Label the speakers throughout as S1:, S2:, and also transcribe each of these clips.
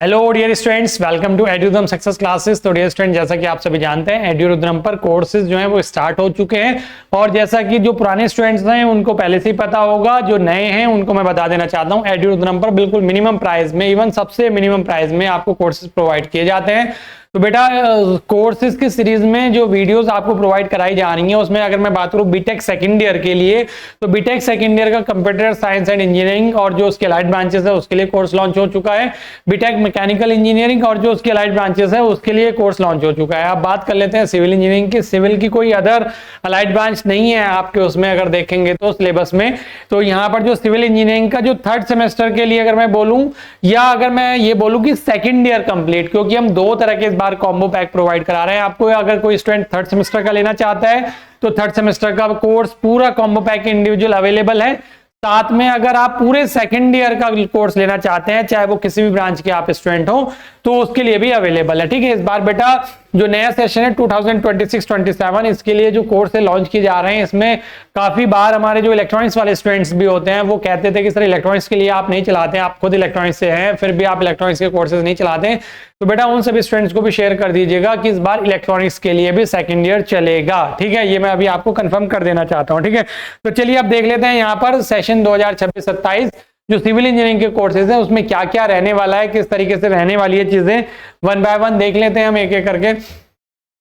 S1: Hello dear students, welcome to एड्यूरुद्रम success classes. तो dear student, जैसा कि आप सभी जानते हैं एड्यूरुद्रम पर कोर्सेज जो हैं वो स्टार्ट हो चुके हैं। और जैसा कि जो पुराने स्टूडेंट्स हैं उनको पहले से ही पता होगा, जो नए हैं उनको मैं बता देना चाहता हूं, एड्यूरुद्रम पर बिल्कुल मिनिमम प्राइस में, इवन सबसे मिनिमम प्राइस में आपको कोर्सेज प्रोवाइड किए जाते हैं। तो बेटा कोर्सेज की सीरीज में जो वीडियोस आपको प्रोवाइड कराई जा रही हैं उसमें अगर मैं बात करूं बीटेक सेकंड ईयर के लिए, तो बीटेक सेकंड ईयर का कंप्यूटर साइंस एंड इंजीनियरिंग और जो उसके अलाइड ब्रांचेस है उसके लिए कोर्स लॉन्च हो चुका है। बीटेक मैकेनिकल इंजीनियरिंग और जो उसके अलाइड ब्रांचेस है उसके लिए कोर्स लॉन्च हो चुका है। अब बात कर लेते हैं सिविल इंजीनियरिंग की। सिविल की कोई अदर अलाइड ब्रांच नहीं है आपके उसमें, अगर देखेंगे तो सिलेबस में। तो यहाँ पर जो सिविल इंजीनियरिंग का जो थर्ड सेमेस्टर के लिए अगर मैं बोलूं, या अगर मैं ये बोलूं कि सेकेंड ईयर कंप्लीट, क्योंकि हम दो तरह के इस बार कॉम्बो पैक प्रोवाइड करा रहे हैं आपको। अगर कोई स्टूडेंट थर्ड सेमेस्टर का लेना चाहता है तो थर्ड सेमेस्टर का कोर्स पूरा कॉम्बो पैक इंडिविजुअल अवेलेबल है। साथ में अगर आप पूरे सेकंड ईयर का कोर्स लेना चाहते हैं, चाहे वो किसी भी ब्रांच के आप स्टूडेंट हो, तो उसके लिए भी अवेलेबल है। ठीक है, इस बार बेटा जो नया सेशन है 2026-27 इसके लिए जो कोर्स है लॉन्च किए जा रहे हैं। इसमें काफी बार हमारे जो इलेक्ट्रॉनिक्स वाले स्टूडेंट्स भी होते हैं वो कहते थे कि सर इलेक्ट्रॉनिक्स के लिए आप नहीं चलाते हैं, आप खुद इलेक्ट्रॉनिक्स से हैं फिर भी आप इलेक्ट्रॉनिक्स के कोर्सेज नहीं चलाते हैं। तो बेटा उन सभी स्टूडेंट्स को भी शेयर कर दीजिएगा कि इस बार इलेक्ट्रॉनिक्स के लिए भी सेकंड ईयर चलेगा। ठीक है, ये मैं अभी आपको कंफर्म कर देना चाहता हूं। ठीक है, तो चलिए अब देख लेते हैं यहाँ पर सेशन 2026-27 जो सिविल इंजीनियरिंग के कोर्सेज हैं उसमें क्या क्या रहने वाला है, किस तरीके से रहने वाली है चीजें, वन बाय वन देख लेते हैं हम एक एक करके।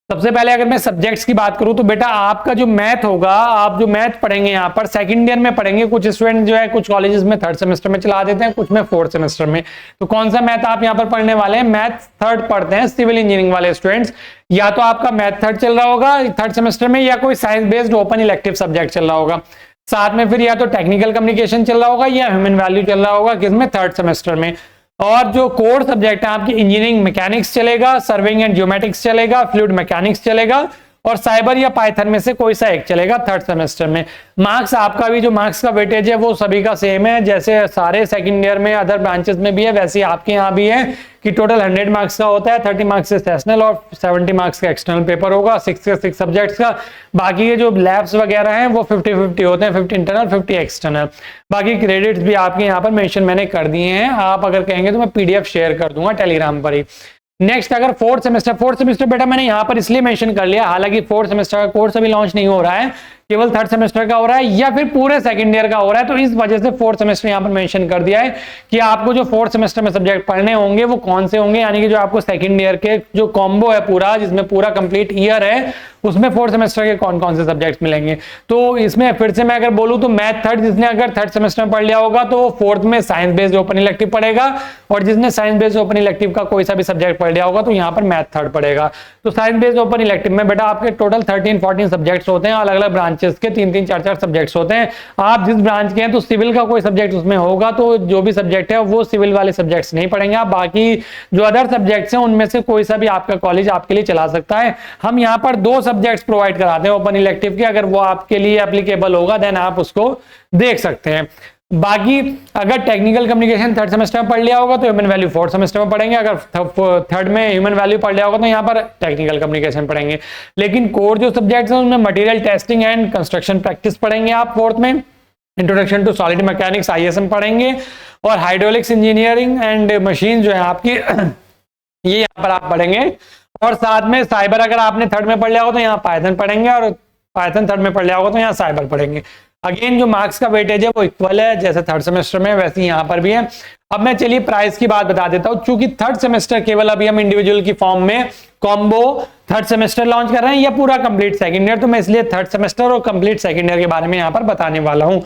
S1: सबसे पहले अगर मैं सब्जेक्ट्स की बात करूं तो बेटा आपका जो मैथ होगा, आप जो मैथ पढ़ेंगे यहाँ पर सेकंड ईयर में पढ़ेंगे। कुछ स्टूडेंट जो है कुछ कॉलेजेस में थर्ड सेमेस्टर में चला देते हैं, कुछ में फोर्थ सेमेस्टर में। तो कौन सा मैथ आप यहाँ पर पढ़ने वाले हैं? मैथ थर्ड पढ़ते हैं सिविल इंजीनियरिंग वाले स्टूडेंट्स। या तो आपका मैथ थर्ड चल रहा होगा थर्ड सेमेस्टर में, या कोई science based open elective subject चल रहा होगा। साथ में फिर या तो टेक्निकल कम्युनिकेशन चल रहा होगा या ह्यूमन वैल्यू चल रहा होगा, किसमें? थर्ड सेमेस्टर में। और जो कोर सब्जेक्ट है आपकी इंजीनियरिंग मैकेनिक्स चलेगा, सर्वेइंग एंड ज्योमेटिक्स चलेगा, फ्लूइड मैकेनिक्स चलेगा, और साइबर या पाइथन में से कोई सा एक चलेगा थर्ड सेमेस्टर में। मार्क्स आपका भी जो मार्क्स का वेटेज है वो सभी का सेम है, जैसे सारे सेकंड ईयर में अदर ब्रांचेस में भी है वैसे आपके यहाँ भी है कि टोटल 100 मार्क्स का होता है। 30 मार्क्स से सेशनल और 70 मार्क्स का एक्सटर्नल पेपर होगा 6 के 6 सब्जेक्ट्स का। बाकी के जो लैब्स वगैरह हैं वो 50-50 होते हैं, 50 इंटरनल 50 एक्सटर्नल। बाकी क्रेडिट्स भी आपके यहाँ पर मेंशन मैंने कर दिए हैं, आप अगर कहेंगे तो मैं PDF शेयर कर दूंगा टेलीग्राम पर ही। नेक्स्ट अगर फोर्थ सेमेस्टर बेटा मैंने यहां पर इसलिए मेंशन कर लिया, हालांकि फोर्थ सेमेस्टर का कोर्स अभी लॉन्च नहीं हो रहा है, केवल थर्ड सेमेस्टर का हो रहा है या फिर पूरे सेकंड ईयर का हो रहा है। तो इस वजह से फोर्थ सेमेस्टर यहां पर मेंशन कर दिया है कि आपको जो फोर्थ सेमेस्टर में सब्जेक्ट पढ़ने होंगे वो कौन से होंगे, यानी कि जो आपको सेकंड ईयर के जो कॉम्बो है पूरा, जिसमें पूरा कंप्लीट ईयर है, उसमें फोर्थ सेमेस्टर के कौन कौन से सब्जेक्ट्स मिलेंगे। तो इसमें फिर से मैं अगर बोलूं तो मैथ थर्ड जिसने अगर थर्ड सेमेस्टर में पढ़ लिया होगा तो फोर्थ में साइंस बेस्ड ओपन इलेक्टिव पढ़ेगा, और जिसने साइंस बेस्ड ओपन इलेक्टिव का कोई सा भी सब्जेक्ट पढ़ लिया होगा तो यहाँ पर मैथ थर्ड पढ़ेगा। तो साइंस बेस्ड ओपन इलेक्टिव में बेटा आपके टोटल 13-14 सब्जेक्ट्स होते हैं, अलग अलग ब्रांचेस के 3-3 4-4 सब्जेक्ट्स होते हैं। आप जिस ब्रांच के हैं तो सिविल का कोई सब्जेक्ट उसमें होगा, तो जो भी सब्जेक्ट है वो सिविल वाले सब्जेक्ट्स नहीं पढ़ेंगे आप। बाकी जो अदर सब्जेक्ट्स हैं उनमें से कोई सा भी आपका कॉलेज आपके लिए चला सकता है। हम यहाँ पर 2 सब्जेक्ट्स प्रोवाइड कराते हैं ओपन इलेक्टिव के, अगर वो आपके लिए एप्लीकेबल होगा देन आप उसको देख सकते हैं। बाकी अगर टेक्निकल कम्युनिकेशन थर्ड सेमेस्टर में पढ़ लिया होगा तो ह्यूमन वैल्यू फोर्थ सेमेस्टर में पढ़ेंगे, अगर थर्ड में ह्यूमन वैल्यू पढ़ लिया होगा तो यहाँ पर टेक्निकल कम्युनिकेशन पढ़ेंगे। लेकिन कोर जो सब्जेक्ट्स हैं उनमें material testing and construction practice पढ़ेंगे आप फोर्थ में, introduction to solid mechanics ISM पढ़ेंगे, और हाइड्रोलिक्स इंजीनियरिंग एंड मशीन जो है आपकी ये यहाँ पर आप पढ़ेंगे। और साथ में साइबर अगर आपने थर्ड में पढ़ लिया होगा तो यहाँ पाइथन पढ़ेंगे, और पाइथन थर्ड में पढ़ लिया होगा तो यहाँ साइबर पढ़ेंगे। अगेन जो मार्क्स का वेटेज है वो इक्वल है, जैसे थर्ड सेमेस्टर में वैसे यहाँ पर भी है। अब मैं चलिए प्राइस की बात बता देता हूँ, क्योंकि थर्ड सेमेस्टर केवल अभी हम इंडिविजुअल की फॉर्म में कॉम्बो थर्ड सेमेस्टर लॉन्च कर रहे हैं या पूरा कंप्लीट सेकंड ईयर, तो मैं इसलिए थर्ड सेमेस्टर और कंप्लीट सेकंड ईयर के बारे में यहाँ पर बताने वाला हूँ।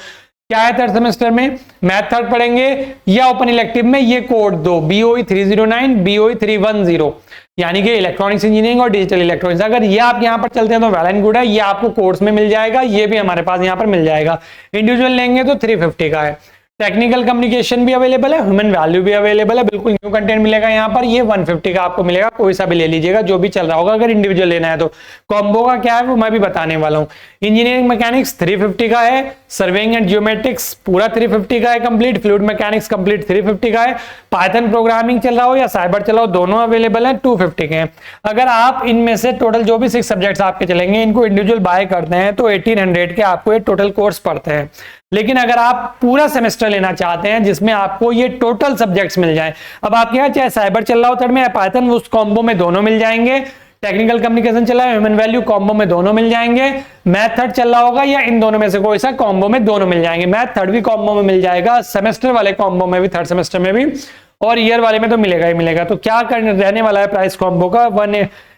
S1: क्या है थर्ड सेमेस्टर में? मैथ थर्ड पढ़ेंगे या ओपन इलेक्टिव में ये कोड दो BOE 309 BOE 310, यानी कि इलेक्ट्रॉनिक्स इंजीनियरिंग और डिजिटल इलेक्ट्रॉनिक्स। अगर ये आप यहाँ पर चलते हैं तो वेल एंड गुड है, ये आपको कोर्स में मिल जाएगा, ये भी हमारे पास यहाँ पर मिल जाएगा। इंडिविजुअल लेंगे तो 350 का है। टेक्निकल कम्युनिकेशन भी अवेलेबल है, ह्यूमन वैल्यू भी अवेलेबल है, बिल्कुल न्यू कंटेंट मिलेगा यहाँ पर, ये 150 का आपको मिलेगा, कोई सा भी ले लीजिएगा जो भी चल रहा होगा अगर इंडिविजुअल लेना है तो। कॉम्बो का क्या है वो मैं भी बताने वाला हूँ। इंजीनियरिंग मैकेनिक्स 350 का है, सर्वेइंग एंड ज्योमेट्रिक्स पूरा 350 का है कंप्लीट, फ्लूइड मैकेनिक्स कंप्लीट 350 का है, पाइथन प्रोग्रामिंग चल रहा हो या साइबर चल रहा हो दोनों अवेलेबल है 250 के हैं। अगर आप इनमें से टोटल जो भी 6 सब्जेक्ट्स आपके चलेंगे इनको इंडिविजुअल बाय करते हैं तो 1800 के आपको ये टोटल कोर्स पड़ते हैं। लेकिन अगर आप पूरा सेमेस्टर लेना चाहते हैं जिसमें आपको ये टोटल सब्जेक्ट्स मिल जाए, अब आपके यहाँ चाहे साइबर चल रहा हो थर्ड में या पाइथन, उस कॉम्बो में दोनों मिल जाएंगे, टेक्निकल कम्युनिकेशन चल रहा है, ह्यूमन वैल्यू कॉम्बो में दोनों मिल जाएंगे, मैथ थर्ड चल रहा होगा या इन दोनों में से कोई सा कॉम्बो में दोनों मिल जाएंगे। मैथ थर्ड भी कॉम्बो में मिल जाएगा, सेमेस्टर वाले कॉम्बो में भी, थर्ड सेमेस्टर में भी, और ईयर वाले में तो मिलेगा ही मिलेगा। तो क्या रहने वाला है प्राइस कॉम्बो का,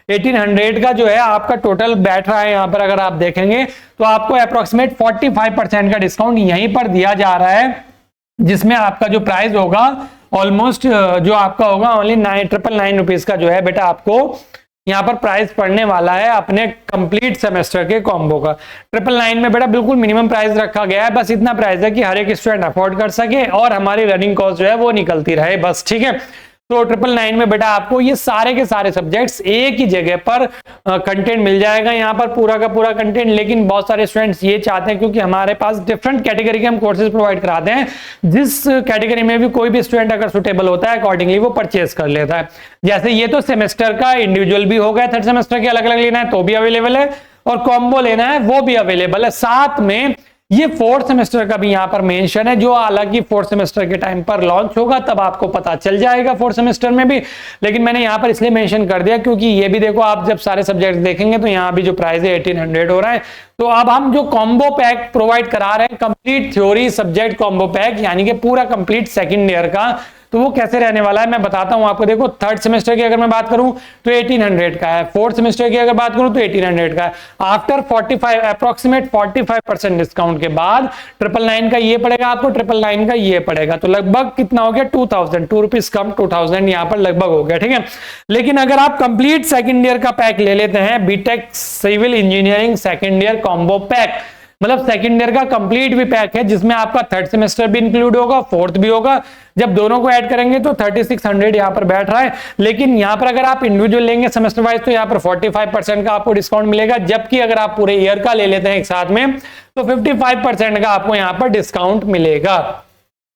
S1: 1800 का जो है आपका टोटल बैठ रहा है। यहाँ पर अगर आप देखेंगे तो आपको अप्रोक्सीमेट 45% का डिस्काउंट यहीं पर दिया जा रहा है, जिसमें आपका जो प्राइस होगा ऑलमोस्ट जो आपका होगा ओनली 999 रुपीज का जो है बेटा आपको यहाँ पर प्राइस पड़ने वाला है अपने कंप्लीट सेमेस्टर के कॉम्बो का। 999 में बेटा बिल्कुल मिनिमम प्राइस रखा गया है, बस इतना प्राइस है कि हर एक स्टूडेंट अफोर्ड कर सके और हमारी रनिंग कॉस्ट जो है वो निकलती रहे, बस ठीक है। तो 999 में बेटा आपको ये सारे के सारे सब्जेक्ट्स एक ही जगह पर कंटेंट मिल जाएगा, यहाँ पर पूरा का पूरा कंटेंट। लेकिन बहुत सारे स्टूडेंट्स ये चाहते हैं, क्योंकि हमारे पास डिफरेंट कैटेगरी के हम कोर्सेज प्रोवाइड कराते हैं, जिस कैटेगरी में भी कोई भी स्टूडेंट अगर सुटेबल होता है अकॉर्डिंगली वो परचेज कर लेता है। जैसे ये तो सेमेस्टर का इंडिविजुअल भी हो गया, थर्ड सेमेस्टर के अलग अलग लेना है तो भी अवेलेबल है, और कॉम्बो लेना है वो भी अवेलेबल है। साथ में ये फोर्थ सेमेस्टर का भी यहाँ पर मेंशन है, जो हालांकि फोर्थ सेमेस्टर के टाइम पर लॉन्च होगा तब आपको पता चल जाएगा फोर्थ सेमेस्टर में भी, लेकिन मैंने यहाँ पर इसलिए मेंशन कर दिया क्योंकि ये भी देखो आप जब सारे सब्जेक्ट देखेंगे तो यहाँ भी जो प्राइस है 1800 हो रहा है। तो अब हम जो कॉम्बो पैक प्रोवाइड करा रहे हैं, complete theory subject combo pack, यानी कि पूरा कंप्लीट सेकेंड ईयर का, तो वो कैसे रहने वाला है मैं बताता हूं आपको। देखो थर्ड सेमेस्टर की अगर मैं बात करूं तो 1800 का है, फोर्थ सेमेस्टर की अगर बात करूं तो 1800 का है। आफ्टर 45 अप्रोक्सीमेट 45% डिस्काउंट के बाद 999 का ये पड़ेगा आपको, 999 का ये पड़ेगा, तो लगभग कितना हो गया 2000, 2 रुपीज कम 2000 यहाँ पर लगभग हो गया, ठीक है। लेकिन अगर आप कंप्लीट सेकेंड ईयर का पैक ले लेते हैं, BTech civil engineering second year combo pack, मतलब सेकंड ईयर का कंप्लीट भी पैक है जिसमें आपका थर्ड सेमेस्टर भी इंक्लूड होगा, फोर्थ भी होगा, जब दोनों को ऐड करेंगे तो 3600 यहाँ पर बैठ रहा है। लेकिन यहाँ पर अगर आप इंडिविजुअल लेंगे सेमेस्टर वाइज तो यहाँ पर 45% का आपको डिस्काउंट मिलेगा, जबकि अगर आप पूरे ईयर का ले लेते हैं एक साथ में तो 55% का आपको यहाँ पर डिस्काउंट मिलेगा।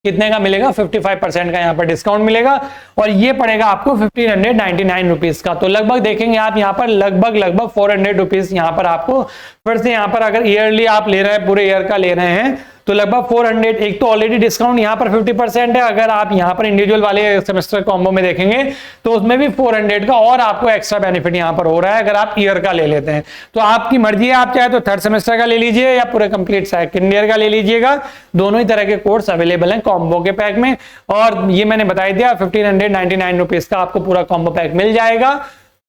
S1: कितने का मिलेगा 55% का यहाँ पर डिस्काउंट मिलेगा, और ये पड़ेगा आपको 1599 रुपीज का। तो लगभग देखेंगे आप यहाँ पर लगभग 400 रुपीज यहाँ पर आपको फिर से, यहाँ पर अगर ईयरली आप ले रहे हैं, पूरे ईयर का ले रहे हैं तो लगभग 400, एक तो ऑलरेडी डिस्काउंट यहाँ पर 50% है, अगर आप यहाँ पर इंडिविजुअल वाले सेमेस्टर कॉम्बो में देखेंगे तो उसमें भी 400 का और आपको एक्स्ट्रा बेनिफिट यहाँ पर हो रहा है अगर आप ईयर का ले लेते हैं। तो आपकी मर्जी है, आप चाहे तो थर्ड सेमेस्टर का ले लीजिए या पूरे कंप्लीट सेकंड ईयर का ले लीजिएगा, दोनों ही तरह के कोर्स अवेलेबल हैं कॉम्बो के पैक में। और ये मैंने बता दिया 1599 रुपीज का आपको पूरा कॉम्बो पैक मिल जाएगा।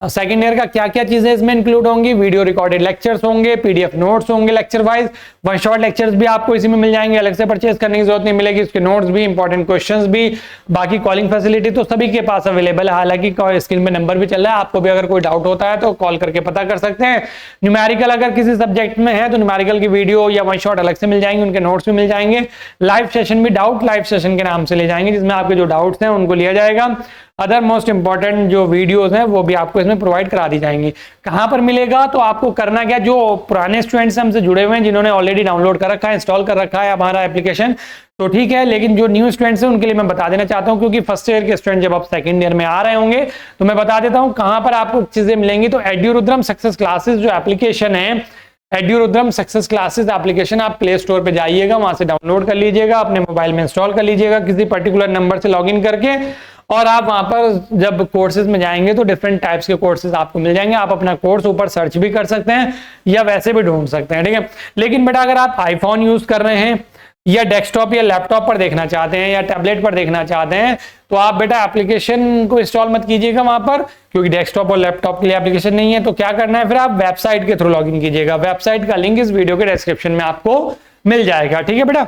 S1: सेकेंड ईयर का क्या क्या चीजें इसमें इंक्लूड होंगी, वीडियो रिकॉर्डेड लेक्चर्स होंगे, पीडीएफ नोट्स होंगे lecture wise, one shot lectures भी आपको इसी में मिल जाएंगे, अलग से परचेज करने की जरूरत नहीं मिलेगी, उसके नोट्स भी, इंपॉर्टेंट क्वेश्चंस भी, बाकी कॉलिंग फैसिलिटी तो सभी के पास अवेलेबल है। हालांकि स्क्रीन में नंबर भी चल रहा है, आपको भी अगर कोई डाउट होता है तो कॉल करके पता कर सकते हैं। न्यूमेरिकल अगर किसी सब्जेक्ट में है तो न्यूमेरिकल की वीडियो या वन शॉट अलग से मिल जाएंगे, उनके नोट्स भी मिल जाएंगे। लाइव सेशन भी डाउट लाइव सेशन के नाम से ले जाएंगे, जिसमें आपके जो डाउट्स हैं उनको लिया जाएगा। अदर मोस्ट इंपॉर्टेंट जो वीडियोस हैं वो भी आपको इसमें प्रोवाइड करा दी जाएंगी। कहां पर मिलेगा, तो आपको करना क्या, जो पुराने स्टूडेंट्स हमसे जुड़े हुए हैं, जिन्होंने ऑलरेडी डाउनलोड कर रखा है, इंस्टॉल कर रखा है हमारा एप्लीकेशन, तो ठीक है, लेकिन जो न्यू स्टूडेंट्स हैं उनके लिए मैं बता देना चाहता हूं, क्योंकि फर्स्ट ईयर के स्टूडेंट जब आप सेकंड ईयर में आ रहे होंगे तो मैं बता देता हूं कहां पर आपको चीजें मिलेंगी। तो एड्यूरुद्रम सक्सेस क्लासेस जो एप्लीकेशन है, एड्यूरुद्रम सक्सेस क्लासेस एप्लीकेशन, आप प्ले स्टोर पे जाइएगा, वहां से डाउनलोड कर लीजिएगा, अपने मोबाइल में इंस्टॉल कर लीजिएगा किसी पर्टिकुलर नंबर से लॉगिन करके, और आप वहां पर जब कोर्सेज में जाएंगे तो डिफरेंट टाइप्स के कोर्सेज आपको मिल जाएंगे। आप अपना कोर्स ऊपर सर्च भी कर सकते हैं या वैसे भी ढूंढ सकते हैं, ठीक है। लेकिन बेटा अगर आप आईफोन यूज कर रहे हैं या डेस्कटॉप या लैपटॉप पर देखना चाहते हैं या टैबलेट पर देखना चाहते हैं तो आप बेटा एप्लीकेशन को इंस्टॉल मत कीजिएगा वहां पर, क्योंकि डेस्कटॉप और लैपटॉप के लिए एप्लीकेशन नहीं है। तो क्या करना है, फिर आप वेबसाइट के थ्रू लॉगिन कीजिएगा। वेबसाइट का लिंक इस वीडियो के डिस्क्रिप्शन में आपको मिल जाएगा, ठीक है बेटा।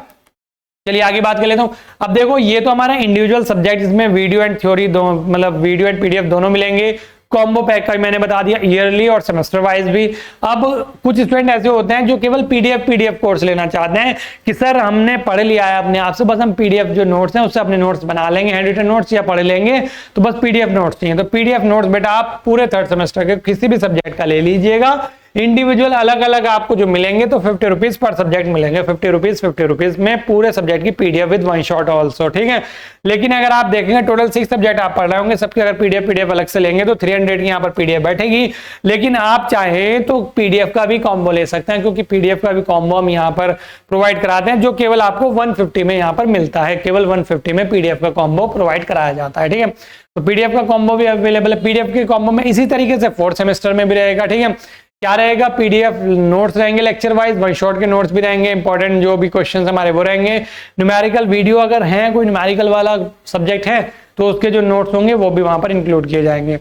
S1: चलिए आगे बात कर लेता हूं। अब देखो ये तो हमारा इंडिविजुअल सब्जेक्ट, इसमें वीडियो एंड थ्योरी दो, मतलब वीडियो एंड पीडीएफ दोनों मिलेंगे। कॉम्बो पैक का मैंने बता दिया, ईयरली और सेमेस्टर वाइज भी। अब कुछ स्टूडेंट ऐसे होते हैं जो केवल पीडीएफ कोर्स लेना चाहते हैं कि सर हमने पढ़ लिया है अपने आप से, बस हम पीडीएफ जो नोट्स हैं उससे अपने नोट्स बना लेंगे, हैंड रिटन नोट्स या पढ़ लेंगे, तो बस पीडीएफ नोट्स चाहिए। तो पीडीएफ नोट्स बेटा आप पूरे थर्ड सेमेस्टर के किसी भी सब्जेक्ट का ले लीजिएगा, इंडिविजुअल अलग अलग आपको जो मिलेंगे तो 50 रुपीज पर सब्जेक्ट मिलेंगे, 50 रुपीज में पूरे सब्जेक्ट की PDF with one shot also, ठीक है। लेकिन अगर आप देखेंगे टोटल 6 सब्जेक्ट आप पढ़ रहे होंगे, सबके अगर पीडीएफ अलग से लेंगे तो 300 की यहाँ पर पीडीएफ बैठेगी। लेकिन आप चाहे तो पीडीएफ का भी कॉम्बो ले सकते हैं, क्योंकि पीडीएफ का भी कॉम्बो हम यहाँ पर प्रोवाइड कराते हैं, जो केवल आपको 150 में यहाँ पर मिलता है, केवल 150 में पीडीएफ का कॉम्बो प्रोवाइड कराया जाता है, ठीक है। तो पीडीएफ का कॉम्बो भी अवेलेबल है। पीडीएफ के कॉम्बो में इसी तरीके से 4th सेमेस्टर में भी रहेगा, ठीक है। क्या रहेगा, पीडीएफ नोट्स रहेंगे लेक्चर वाइज, वन शॉट के नोट्स भी रहेंगे, इंपॉर्टेंट जो भी क्वेश्चंस हमारे वो रहेंगे। न्यूमेरिकल वीडियो अगर है, कोई न्यूमेरिकल वाला सब्जेक्ट है तो उसके जो नोट्स होंगे वो भी वहां पर इंक्लूड किए जाएंगे।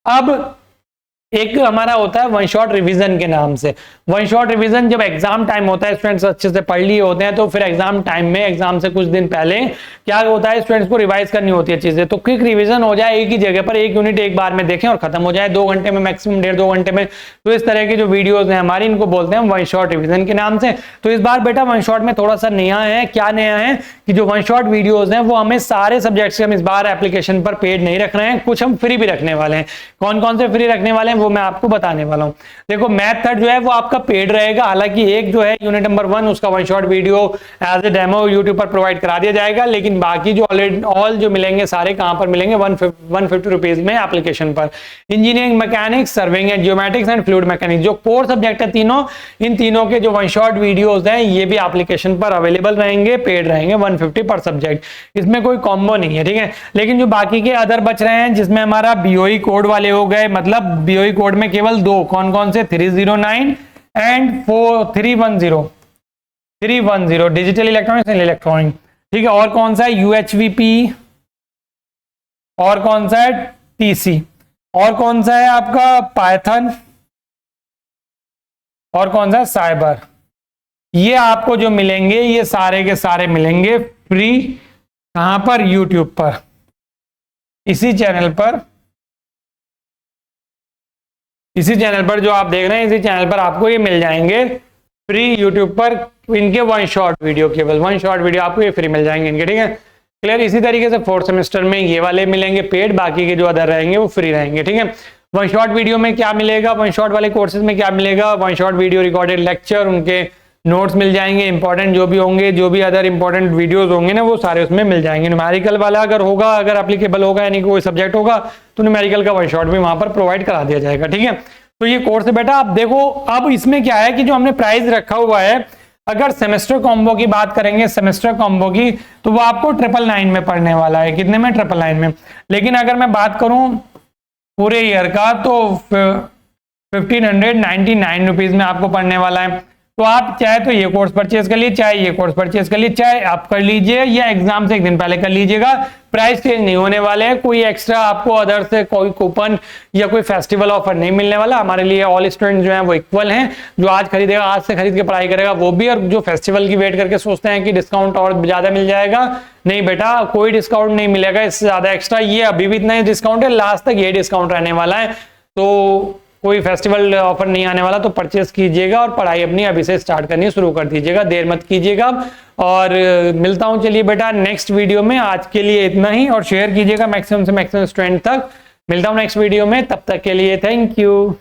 S1: अब एक हमारा होता है वन शॉट रिवीजन के नाम से। वन शॉट रिवीजन जब एग्जाम टाइम होता है, स्टूडेंट्स अच्छे से पढ़ लिए होते हैं, तो फिर एग्जाम टाइम में एग्जाम से कुछ दिन पहले क्या होता है, स्टूडेंट्स को रिवाइज करनी होती है चीजें। तो क्विक रिवीजन हो जाए, एक ही जगह पर एक यूनिट एक बार में देखें और खत्म हो जाए 2 घंटे में, मैक्सिमम 1.5-2 घंटे में। तो इस तरह के जो वीडियोज हैं हमारी, इनको बोलते हैं वन शॉट रिवीजन के नाम से। तो इस बार बेटा वन शॉट में थोड़ा सा नया है। क्या नया है कि जो वन शॉट वीडियोज हैं वो हमें सारे सब्जेक्ट्स के हम इस बार एप्लीकेशन पर पेड नहीं रख रहे हैं, कुछ हम फ्री भी रखने वाले हैं। कौन कौन से फ्री रखने वाले हैं वो मैं आपको बताने वाला हूं। देखो मैथ थर्ड जो है वो आपका पेड रहेगा, हालांकि एक जो है यूनिट नंबर 1 उसका one shot video as a demo YouTube पर प्रोवाइड करा दिया जाएगा, लेकिन बाकी जो ऑल जो मिलेंगे सारे कहां पर मिलेंगे, 150 रुपीज में एप्लीकेशन पर। Engineering mechanics, serving and geometrics and fluid mechanics, जो कोर सब्जेक्ट है तीनों, इन तीनों के जो वन शॉट वीडियोज हैं ये भी एप्लीकेशन पर अवेलेबल रहेंगे, पेड रहेंगे, 150 पर सब्जेक्ट। इसमें कोई कॉम्बो नहीं है, ठीक है। लेकिन जो बाकी के अदर बच रहे हैं, जिसमें हमारा बीओई कोड वाले हो गए, मतलब बीओई कोड में केवल 2, कौन कौन से, 309 and 310 digital electronics and electronic, ठीक है। और कौन सा है, यूएचवीपी, और कौन सा है, टीसी, और कौन सा है आपका पाइथन, और कौन सा है, साइबर। ये आपको जो मिलेंगे ये सारे के सारे मिलेंगे फ्री। कहां पर, यूट्यूब पर, इसी चैनल पर, इसी चैनल पर जो आप देख रहे हैं, इसी चैनल पर आपको ये मिल जाएंगे फ्री यूट्यूब पर, इनके वन शॉट वीडियो, केवल वन शॉट वीडियो आपको ये फ्री मिल जाएंगे इनके, ठीक है। क्लियर। इसी तरीके से 4th सेमेस्टर में ये वाले मिलेंगे पेड, बाकी के जो अदर रहेंगे वो फ्री रहेंगे, ठीक है। वन शॉट वीडियो में क्या मिलेगा, वन शॉट वाले कोर्सेज में क्या मिलेगा, one shot video recorded lecture, उनके नोट्स मिल जाएंगे, इंपॉर्टेंट जो भी होंगे, जो भी अदर इंपॉर्टेंट वीडियोस होंगे ना, वो सारे उसमें मिल जाएंगे। न्यूमेरिकल वाला अगर होगा, अगर एप्लीकेबल होगा, यानी कोई सब्जेक्ट होगा, तो न्यूमेरिकल का वन शॉट भी वहां पर प्रोवाइड करा दिया जाएगा, ठीक है। तो ये कोर्स है बेटा। आप देखो अब इसमें क्या है कि जो हमने प्राइस रखा हुआ है, अगर सेमेस्टर कॉम्बो की बात करेंगे, सेमेस्टर कॉम्बो की, तो वो आपको 999 में पड़ने वाला है। कितने में, 999 में। लेकिन अगर मैं बात करूं पूरे ईयर का, तो 1599 रुपीज में आपको पड़ने वाला है। तो आप चाहे तो ये कोर्स परचेज कर लीजिए, चाहे ये कोर्स परचेज कर लीजिए, चाहे आप कर लीजिए या एग्जाम से एक दिन पहले कर लीजिएगा, प्राइस चेंज नहीं होने वाले हैं। कोई एक्स्ट्रा आपको अदर से कोई कूपन या कोई फेस्टिवल ऑफर नहीं मिलने वाला। हमारे लिए ऑल स्टूडेंट जो हैं वो इक्वल हैं। जो आज खरीदेगा, आज से खरीद के पढ़ाई करेगा वो भी, और जो फेस्टिवल की वेट करके सोचते हैं कि डिस्काउंट और ज्यादा मिल जाएगा, नहीं बेटा कोई डिस्काउंट नहीं मिलेगा इससे ज्यादा एक्स्ट्रा। ये अभी भी इतना ही डिस्काउंट है, लास्ट तक ये डिस्काउंट रहने वाला है। तो कोई फेस्टिवल ऑफर नहीं आने वाला, तो परचेस कीजिएगा और पढ़ाई अपनी अभी से स्टार्ट करनी शुरू कर दीजिएगा, देर मत कीजिएगा। और मिलता हूं चलिए बेटा नेक्स्ट वीडियो में। आज के लिए इतना ही, और शेयर कीजिएगा मैक्सिमम से मैक्सिमम स्टूडेंट तक। मिलता हूं नेक्स्ट वीडियो में, तब तक के लिए थैंक यू।